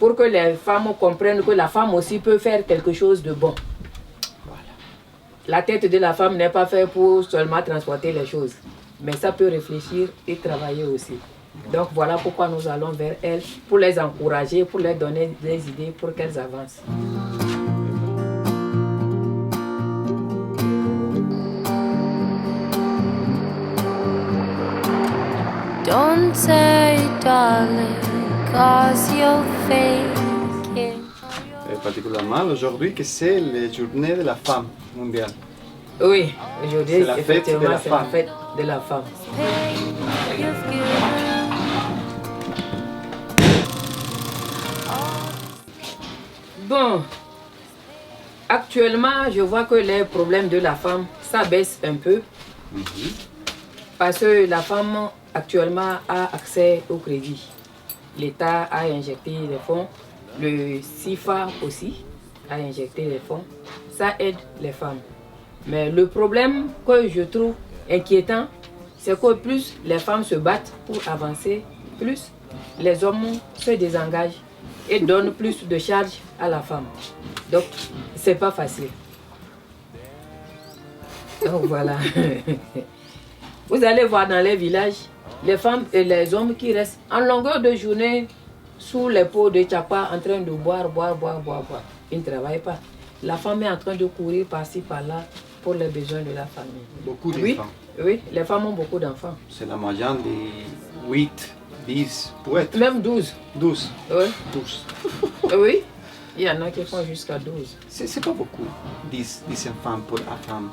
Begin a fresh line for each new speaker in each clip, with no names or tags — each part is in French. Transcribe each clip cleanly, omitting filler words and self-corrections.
pour que les femmes comprennent que la femme aussi peut faire quelque chose de bon. Voilà. La tête de la femme n'est pas faite pour seulement transporter les choses, mais ça peut réfléchir et travailler aussi. Donc voilà pourquoi nous allons vers elles, pour les encourager, pour leur donner des idées, pour qu'elles avancent.
Don't say darling, cause you'll fake it.
Particulièrement aujourd'hui que c'est la journée de la femme mondiale.
Oui, aujourd'hui,
c'est
effectivement, c'est la fête de la femme. Bon, actuellement, je vois que les problèmes de la femme, ça baisse un peu. Parce que la femme, actuellement, a accès au crédit. L'État a injecté les fonds. Le CIFA aussi a injecté les fonds. Ça aide les femmes. Mais le problème que je trouve inquiétant, c'est que plus les femmes se battent pour avancer, plus les hommes se désengagent et donnent plus de charges à la femme. Donc, c'est pas facile. Donc voilà. Vous allez voir dans les villages, les femmes et les hommes qui restent en longueur de journée sous les pots de tchapa en train de boire. Ils ne travaillent pas. La femme est en train de courir par-ci, par-là pour les besoins de la famille.
Beaucoup d'enfants.
Oui, les femmes ont beaucoup d'enfants.
C'est la moyenne de 8, 10, peut-être.
Même 12.
12.
Oui.
12.
Oui, il y en a qui font jusqu'à 12.
C'est pas beaucoup, 10 enfants pour la femme.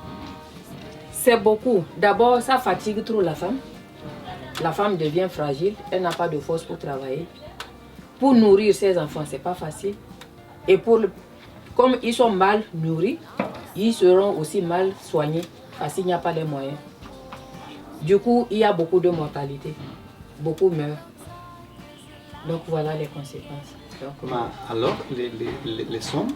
C'est beaucoup. D'abord, ça fatigue trop la femme. La femme devient fragile, elle n'a pas de force pour travailler. Pour nourrir ses enfants, c'est pas facile. Et comme ils sont mal nourris, ils seront aussi mal soignés parce qu'il n'y a pas les moyens. Du coup, il y a beaucoup de mortalité. Beaucoup meurent. Donc voilà les conséquences. Donc,
alors, les hommes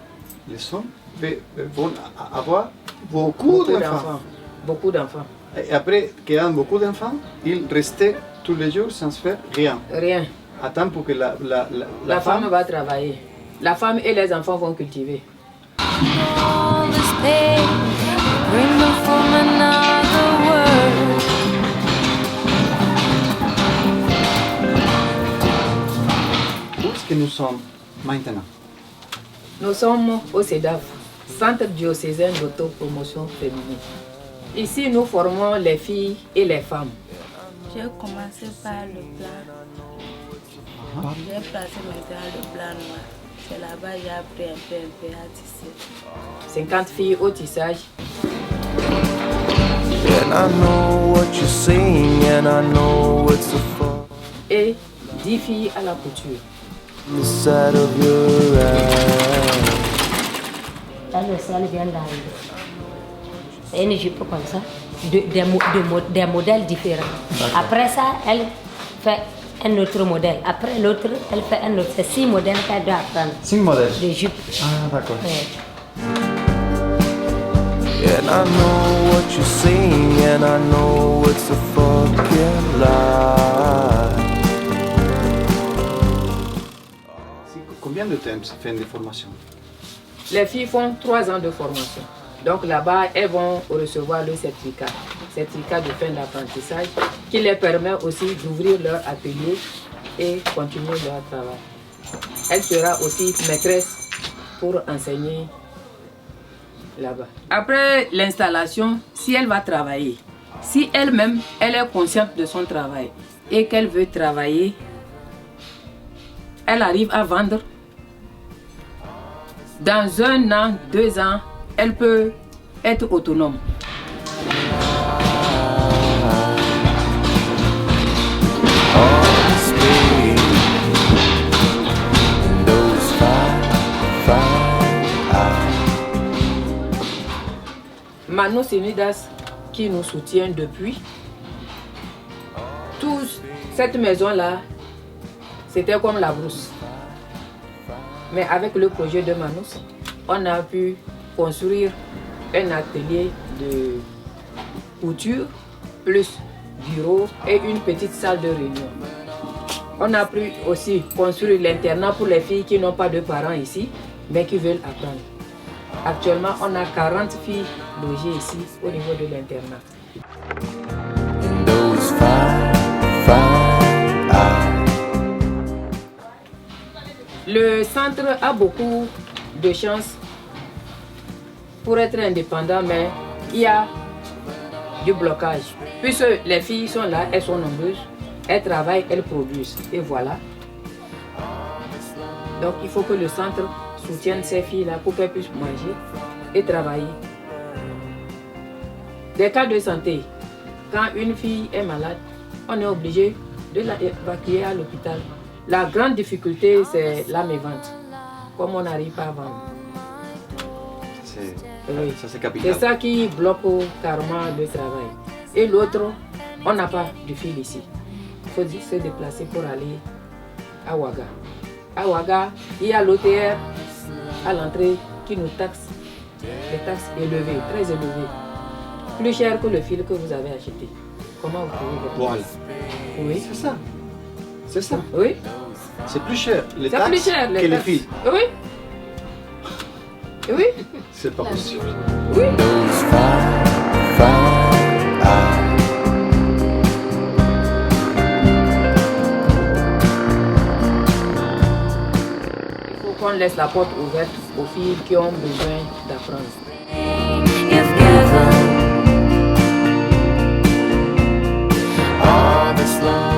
vont avoir beaucoup d'enfants.
Beaucoup d'enfants.
Et après qu'il y a beaucoup d'enfants, ils restent tous les jours sans faire rien.
Rien.
Attends pour que la
femme va travailler. La femme et les enfants vont cultiver.
Où est-ce que nous sommes maintenant?
Nous sommes au CEDAF, Centre diocésain d'autopromotion féminine. Ici, nous formons les filles et les femmes.
J'ai commencé par le plan. J'ai placé maintenant le plan noir. C'est là-bas que j'ai appris un peu à tisser.
50 filles au tissage. Et 10 filles à la couture.
Là, le sel vient d'arriver. C'est une jupe comme ça, des modèles différents. Après ça, elle fait un autre modèle. Après l'autre, elle fait un autre. C'est 6 modèles qu'elle doit apprendre.
5 modèles
de jupes.
Ah, d'accord.
Ouais.
And I know what you're saying, and I know it's a fucking lie.
Combien de temps ça fait de formation?
Les filles font 3 ans de formation. Donc là-bas, elles vont recevoir le certificat de fin d'apprentissage qui les permet aussi d'ouvrir leur atelier et continuer leur travail. Elle sera aussi maîtresse pour enseigner là-bas. Après l'installation, si elle va travailler, si elle-même, elle est consciente de son travail et qu'elle veut travailler, elle arrive à vendre. Dans 1 an, 2 ans, elle peut être autonome. Manos Unidas qui nous soutient depuis. Cette maison-là, c'était comme la brousse. Mais avec le projet de Manos, on a pu construire un atelier de couture, plus bureau et une petite salle de réunion. On a pu aussi construire l'internat pour les filles qui n'ont pas de parents ici, mais qui veulent apprendre. Actuellement, on a 40 filles logées ici au niveau de l'internat.
Those fine, fine eyes.
Le centre a beaucoup de chance pour être indépendant, mais il y a du blocage. Puisque les filles sont là, elles sont nombreuses, elles travaillent, elles produisent. Et voilà. Donc il faut que le centre soutienne ces filles-là pour qu'elles puissent manger et travailler. Des cas de santé, quand une fille est malade, on est obligé de l'évacuer à l'hôpital. La grande difficulté, c'est la mévente, comme on n'arrive pas à vendre. Oui.
Ça c'est capital.
C'est ça qui bloque carrément le travail. Et l'autre, on n'a pas de fil ici. Il faut se déplacer pour aller à Ouaga. À Ouaga, il y a l'OTR à l'entrée qui nous taxe des taxes élevées, très élevées. Plus cher que le fil que vous avez acheté. Comment vous pouvez le
Voilà.
Oui.
C'est ça. C'est ça.
Oui.
C'est plus cher les
C'est
taxes
plus cher
que les
taxes.
filles.
Oui. Oui.
C'est pas possible.
Oui.
Those fine, fine eyes.
Il faut qu'on laisse la porte ouverte aux filles qui ont besoin d'apprendre.
You've given
All this love.